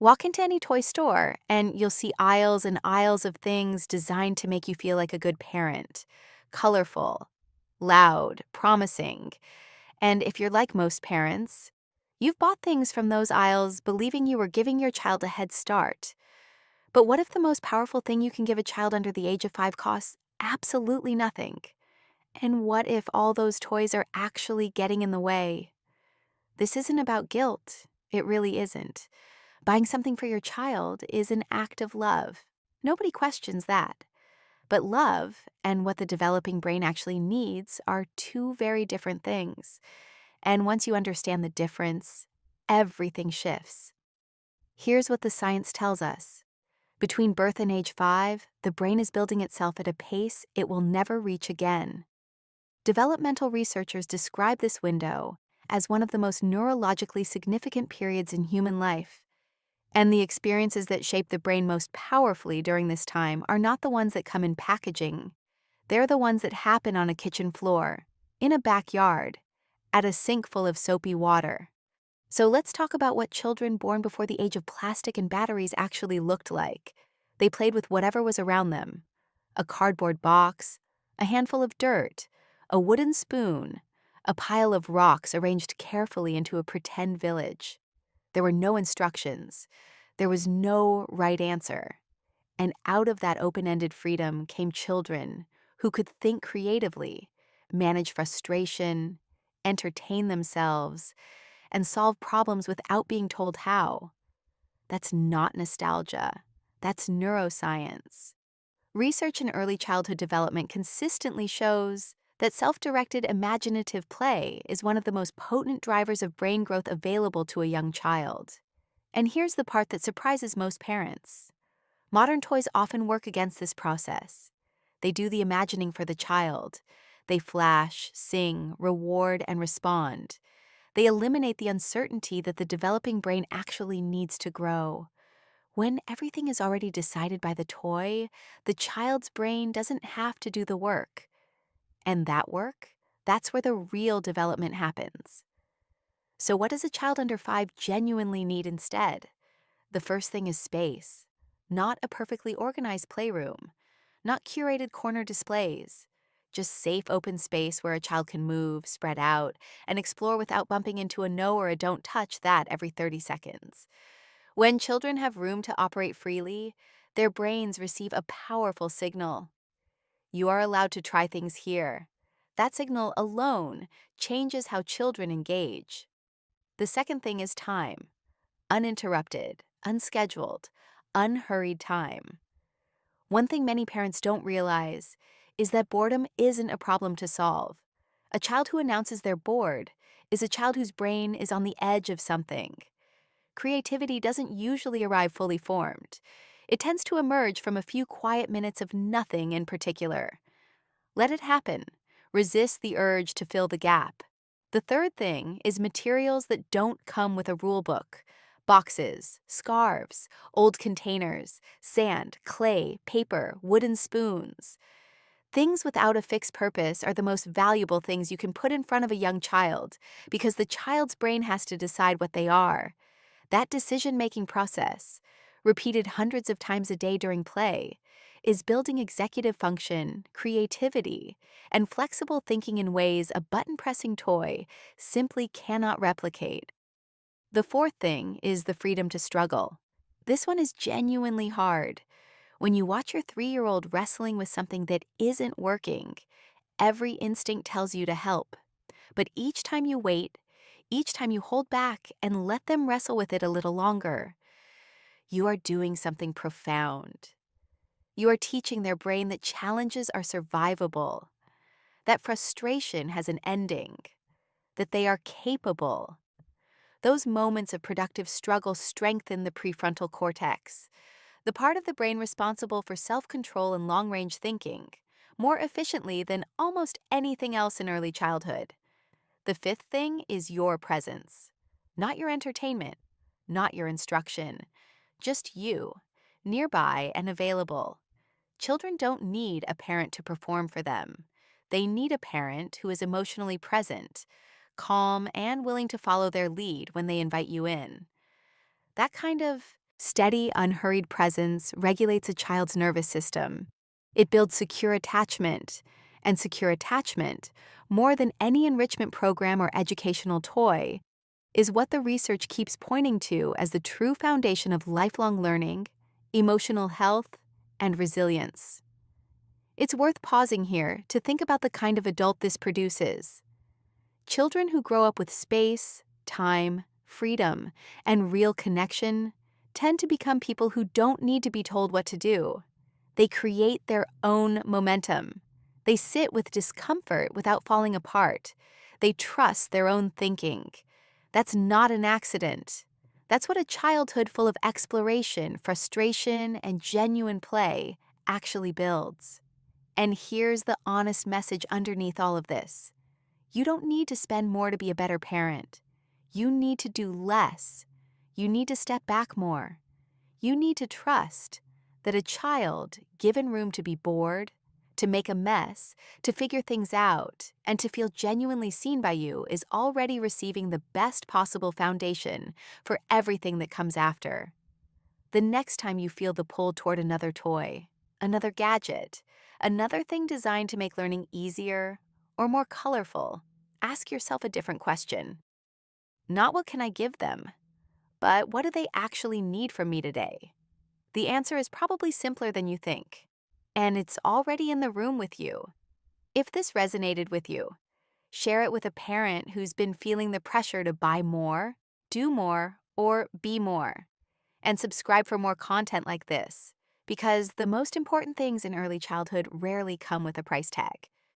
Walk into any toy store and you'll see aisles and aisles of things designed to make you feel like a good parent. Colorful, loud, promising. And if you're like most parents, you've bought things from those aisles believing you were giving your child a head start. But what if the most powerful thing you can give a child under the age of 5 costs absolutely nothing? And what if all those toys are actually getting in the way? This isn't about guilt. It really isn't. Buying something for your child is an act of love. Nobody questions that. But love and what the developing brain actually needs are two very different things. And once you understand the difference, everything shifts. Here's what the science tells us. Between birth and age 5, the brain is building itself at a pace it will never reach again. Developmental researchers describe this window as one of the most neurologically significant periods in human life. And the experiences that shape the brain most powerfully during this time are not the ones that come in packaging. They're the ones that happen on a kitchen floor, in a backyard, at a sink full of soapy water. So let's talk about what children born before the age of plastic and batteries actually looked like. They played with whatever was around them: a cardboard box, a handful of dirt, a wooden spoon, a pile of rocks arranged carefully into a pretend village. There were no instructions. There was no right answer. And out of that open-ended freedom came children who could think creatively, manage frustration, entertain themselves, and solve problems without being told how. That's not nostalgia. That's neuroscience. Research in early childhood development consistently shows that self-directed imaginative play is one of the most potent drivers of brain growth available to a young child. And here's the part that surprises most parents. Modern toys often work against this process. They do the imagining for the child. They flash, sing, reward, and respond. They eliminate the uncertainty that the developing brain actually needs to grow. When everything is already decided by the toy, the child's brain doesn't have to do the work. And that work, that's where the real development happens. So what does a child under 5 genuinely need instead? The first thing is space. Not a perfectly organized playroom, not curated corner displays, just safe open space where a child can move, spread out, and explore without bumping into a no or a don't touch that every 30 seconds. When children have room to operate freely, their brains receive a powerful signal. You are allowed to try things here. That signal alone changes how children engage. The second thing is time. Uninterrupted, unscheduled, unhurried time. One thing many parents don't realize is that boredom isn't a problem to solve. A child who announces they're bored is a child whose brain is on the edge of something. Creativity doesn't usually arrive fully formed. It tends to emerge from a few quiet minutes of nothing in particular. Let it happen. Resist the urge to fill the gap. The third thing is materials that don't come with a rule book. Boxes, scarves, old containers, sand, clay, paper, wooden spoons. Things without a fixed purpose are the most valuable things you can put in front of a young child because the child's brain has to decide what they are. That decision-making process, repeated hundreds of times a day during play, is building executive function, creativity, and flexible thinking in ways a button-pressing toy simply cannot replicate. The fourth thing is the freedom to struggle. This one is genuinely hard. When you watch your 3-year-old wrestling with something that isn't working, every instinct tells you to help. But each time you wait, each time you hold back and let them wrestle with it a little longer, you are doing something profound. You are teaching their brain that challenges are survivable, that frustration has an ending, that they are capable. Those moments of productive struggle strengthen the prefrontal cortex, the part of the brain responsible for self-control and long-range thinking, more efficiently than almost anything else in early childhood. The fifth thing is your presence. Not your entertainment, not your instruction, just you, nearby and available. Children don't need a parent to perform for them. They need a parent who is emotionally present, calm, and willing to follow their lead when they invite you in. That kind of Steady, unhurried presence regulates a child's nervous system. It builds secure attachment, and secure attachment, more than any enrichment program or educational toy, is what the research keeps pointing to as the true foundation of lifelong learning, emotional health, and resilience. It's worth pausing here to think about the kind of adult this produces. Children who grow up with space, time, freedom, and real connection tend to become people who don't need to be told what to do. They create their own momentum. They sit with discomfort without falling apart. They trust their own thinking. That's not an accident. That's what a childhood full of exploration, frustration, and genuine play actually builds. And here's the honest message underneath all of this. You don't need to spend more to be a better parent. You need to do less. You need to step back more. You need to trust that a child, given room to be bored, to make a mess, to figure things out, and to feel genuinely seen by you, is already receiving the best possible foundation for everything that comes after. The next time you feel the pull toward another toy, another gadget, another thing designed to make learning easier or more colorful, ask yourself a different question. Not what can I give them, but what do they actually need from me today? The answer is probably simpler than you think, and it's already in the room with you. If this resonated with you, share it with a parent who's been feeling the pressure to buy more, do more, or be more. And subscribe for more content like this, because the most important things in early childhood rarely come with a price tag.